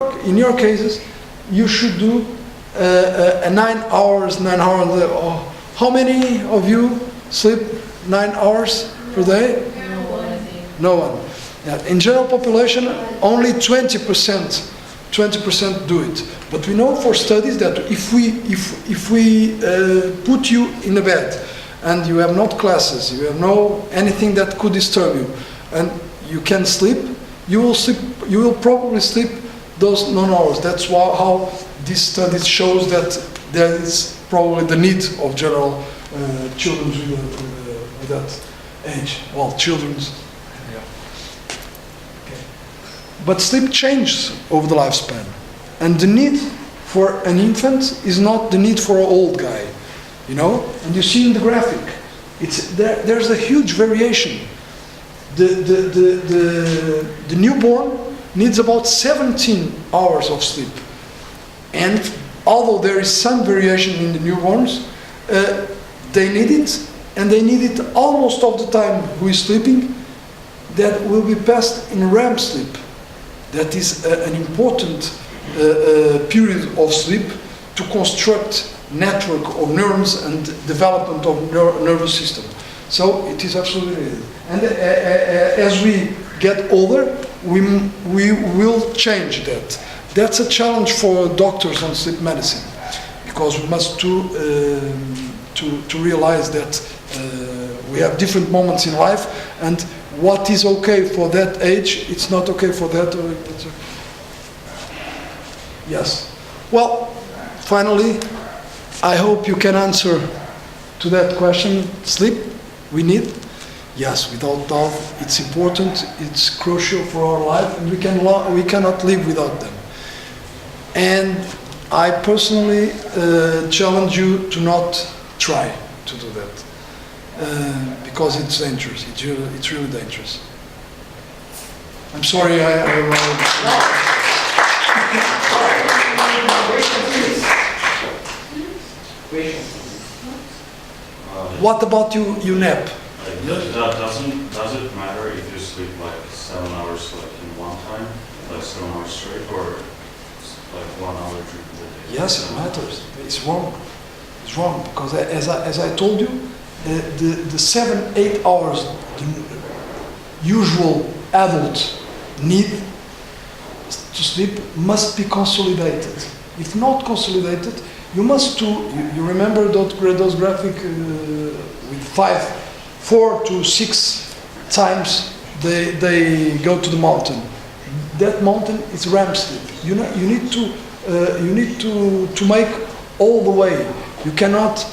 in your cases, you should do 9 hours. How many of you sleep 9 hours per day? No one. Yeah. In general population, only 20% do it. But we know for studies that if we put you in a bed and you have not classes, you have no anything that could disturb you, and you can sleep, you will probably sleep those 9 hours. That's how this study shows that there is probably the need of general children with that age. Well, children's. Yeah. Okay. But sleep changes over the lifespan, and the need for an infant is not the need for an old guy, you know. And you see in the graphic, there's a huge variation. The newborn needs about 17 hours of sleep, and although there is some variation in the newborns, they need it, and they need it almost all the time who is sleeping. That will be passed in REM sleep. That is an important period of sleep to construct network of neurons and development of nervous system. So it is absolutely needed. And as we get older, we will change that. That's a challenge for doctors on sleep medicine, because we must to realize that we have different moments in life, and what is okay for that age, it's not okay for that. Yes. Well, finally, I hope you can answer to that question. Sleep, we need. Yes, without doubt, it's important, it's crucial for our life, and we cannot live without them. And I personally challenge you to not try to do that, because it's dangerous. It's really dangerous. I'm sorry. What about you nap? Does it matter if you sleep like 7 hours like in one time, like 7 hours straight, or like 1 hour during the day? Yes, it matters. It's wrong. It's wrong, because as I told you, the 7-8 hours the usual adult need to sleep must be consolidated. If not consolidated, you must you remember those graphic with 4 to 6 times they go to the mountain. That mountain is REM sleep. You need to make all the way. You cannot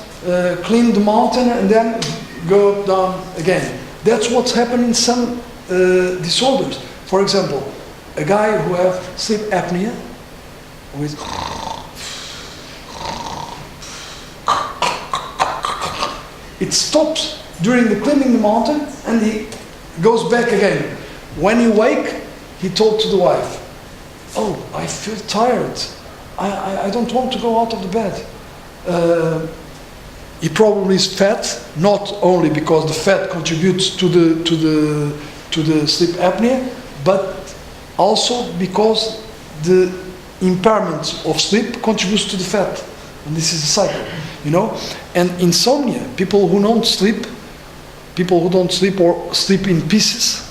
climb the mountain and then go down again. That's what's happening in some disorders. For example, a guy who has sleep apnea with it stops during the climbing the mountain, and he goes back again. When he wake, he told to the wife, "Oh, I feel tired. I don't want to go out of the bed." He probably is fat, not only because the fat contributes to the sleep apnea, but also because the impairment of sleep contributes to the fat, and this is a cycle, you know. And insomnia, people who don't sleep or sleep in pieces,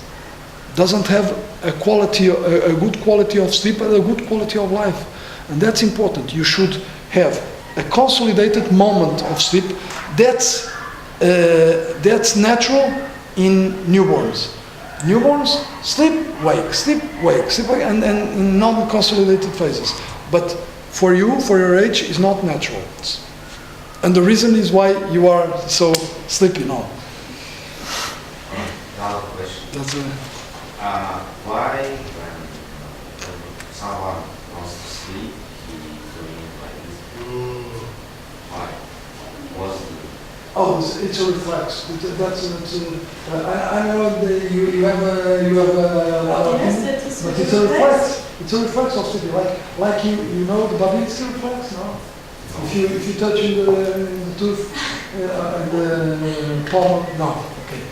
doesn't have a good quality of sleep and a good quality of life, and that's important. You should have a consolidated moment of sleep. That's natural in newborns. Newborns sleep, wake, and in non-consolidated phases. But for your age, is not natural. And the reason is why you are so sleepy now. Another question. That's why when someone wants to sleep, he doing it like this? Why? What's the... Oh, it's a reflex. I know that you have but it's a reflex. It's a reflex of sleeping. Like you know the body is a reflex. No. If you touch in the tooth and the palm, no. Okay.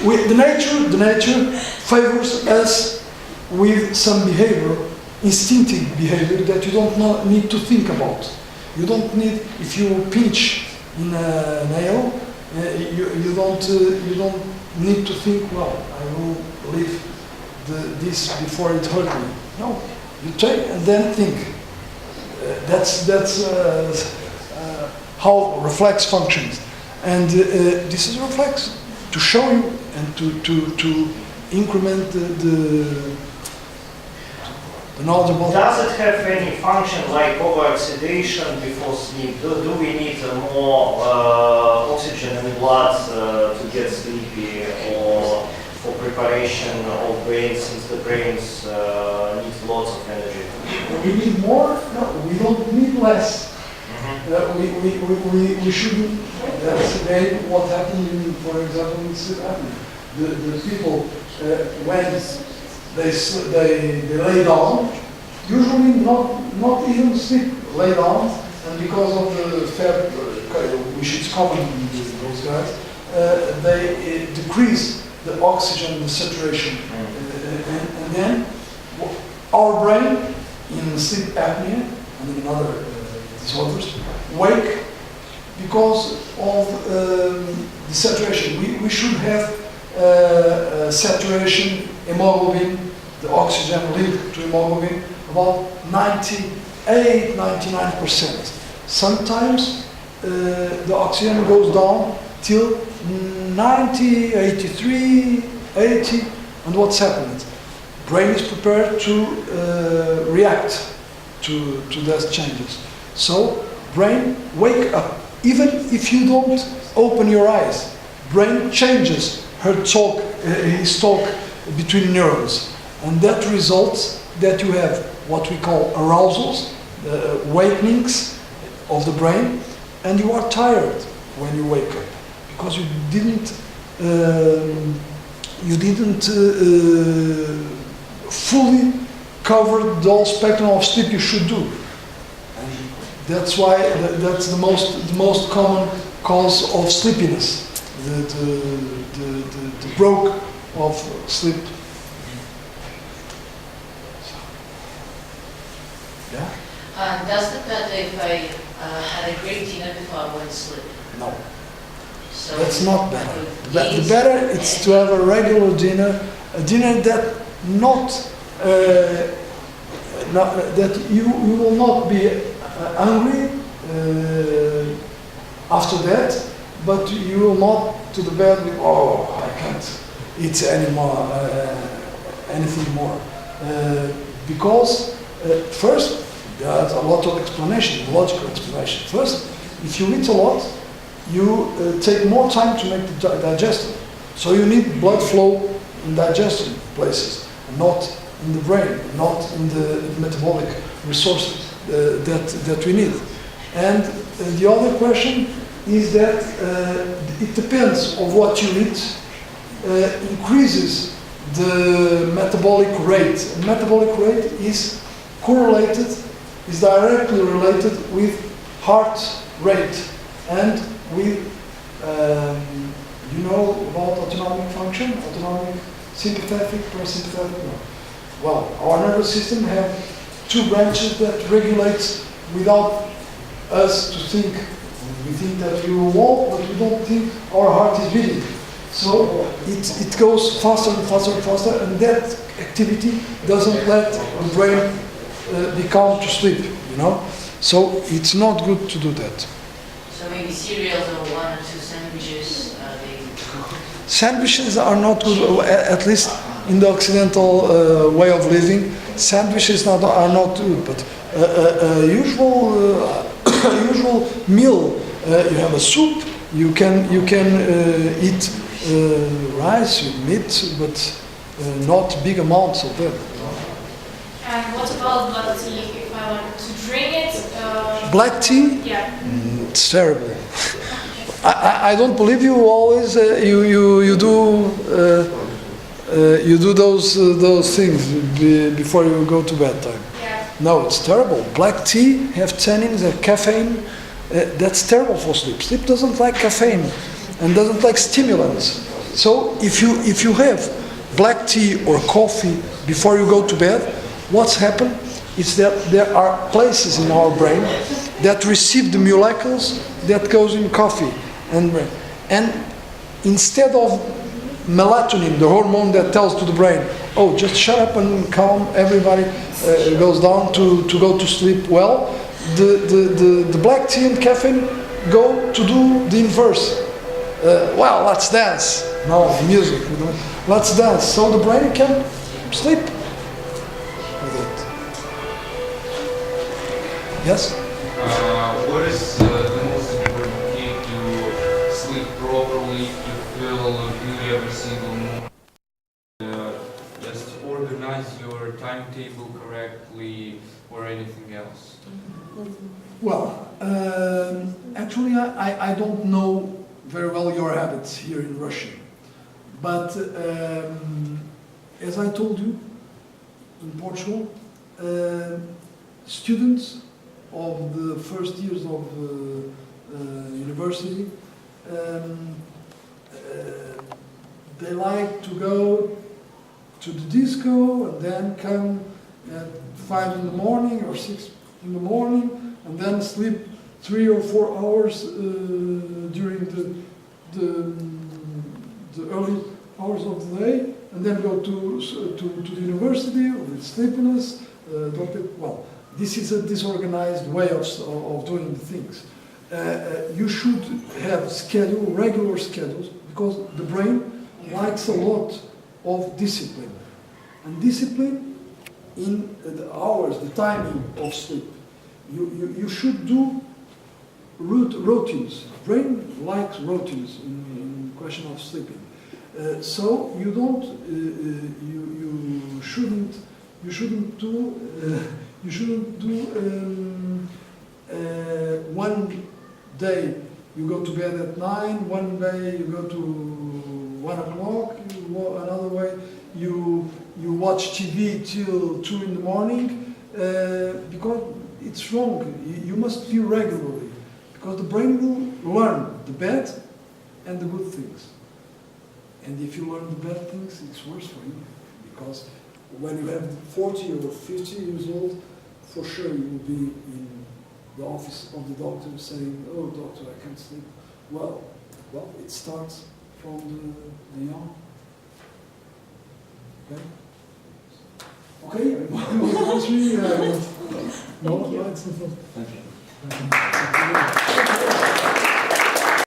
With the nature favors us with some behavior instinctive behavior that you don't need to think about. You don't need, if you pinch in a nail, you don't need to think, well, I will leave this before it hurt me. No, you take and then think. That's how reflex functions, and this is reflex to show you and to increment the knowledge about. Does it have any function like over-oxidation before sleep? Do we need more oxygen in the blood to get sleepy, or for preparation of brain, since the brains needs lots of energy? We need more? No, we don't need less. We shouldn't. That's again what happened in, for example, in sleep apnea. The people when they lay down, usually not even sleep, lay down, and because of the fat, which is common in those guys, they decrease the oxygen, the saturation, and then our brain in sleep apnea and in other disorders wake because of the saturation. We should have saturation, hemoglobin, the oxygen linked to hemoglobin, about 98-99%. Sometimes the oxygen goes down till 90, 83, 80, and what's happened? Brain is prepared to react to those changes. So brain wake up. Even if you don't open your eyes, brain changes his talk between neurons. And that results that you have what we call arousals, awakenings of the brain, and you are tired when you wake up because you didn't fully cover the whole spectrum of sleep you should do. And that's why that's the most common cause of sleepiness, the broke of sleep. Yeah? Does it matter if I had a great dinner before I went to sleep? No. So that's not better. The better is to have a regular dinner, a dinner that that you will not be hungry after that, but you will not to the bed with, oh, I can't eat anymore, anything more. Because first, there's a lot of explanation, logical explanation. First, if you eat a lot, you take more time to make the digestion. So you need blood flow in digestion places, not in the brain, not in the metabolic resources that we need. And the other question is that it depends on what you eat, increases the metabolic rate. And metabolic rate is correlated, is directly related with heart rate and with, you know about autonomic function, autonomic, sympathetic, parasympathetic? No. Well, our nervous system have two branches that regulates without us to think. We think that we will walk, but we don't think our heart is beating. So it goes faster and faster and faster, and that activity doesn't let the brain be calm to sleep, you know? So it's not good to do that. So maybe cereals or one or two sandwiches, Sandwiches are not good, at least in the Occidental way of living. Sandwiches are not good, but usual meal. You have a soup. You can eat rice with meat, but not big amounts of them. And what about black tea? If I want to drink it? Black tea? Yeah. It's terrible. I don't believe you always you do those things before you go to bedtime. Yeah. No, it's terrible. Black tea have tannins, have caffeine. That's terrible for sleep. Sleep doesn't like caffeine and doesn't like stimulants. So if you have black tea or coffee before you go to bed, what's happened? is that there are places in our brain that receive the molecules that goes in coffee and brain. And instead of melatonin, the hormone that tells to the brain, oh, just shut up and calm, everybody goes down to go to sleep well, the black tea and caffeine go to do the inverse. Well, let's dance. No, music. Let's dance. So the brain can sleep with it. Yes? What is the most important key to sleep properly, to feel good every single morning? Just organize your timetable correctly or anything else? Well, actually, I don't know very well your habits here in Russia. But as I told you, in Portugal, students of the first years of university, they like to go to the disco and then come at 5 in the morning or 6 in the morning and then sleep 3 or 4 hours during the early hours of the day, and then go to the university with sleepiness. Well, this is a disorganized way of doing the things. You should have regular schedules, because the brain likes a lot of discipline. And discipline in the hours, the timing of sleep. You should do routines. Brain likes routines in question of sleeping. So you don't, you shouldn't do one day you go to bed at 9, one day you go to 1 o'clock, another way you watch TV till 2 in the morning, because it's wrong. You must be regularly, because the brain will learn the bad and the good things. And if you learn the bad things, it's worse for you, because when you have 40 or 50 years old, for sure you will be in the office of the doctor saying, oh doctor, I can't sleep. Well, it starts from the young. Okay? Okay, no, it's not. Thank you.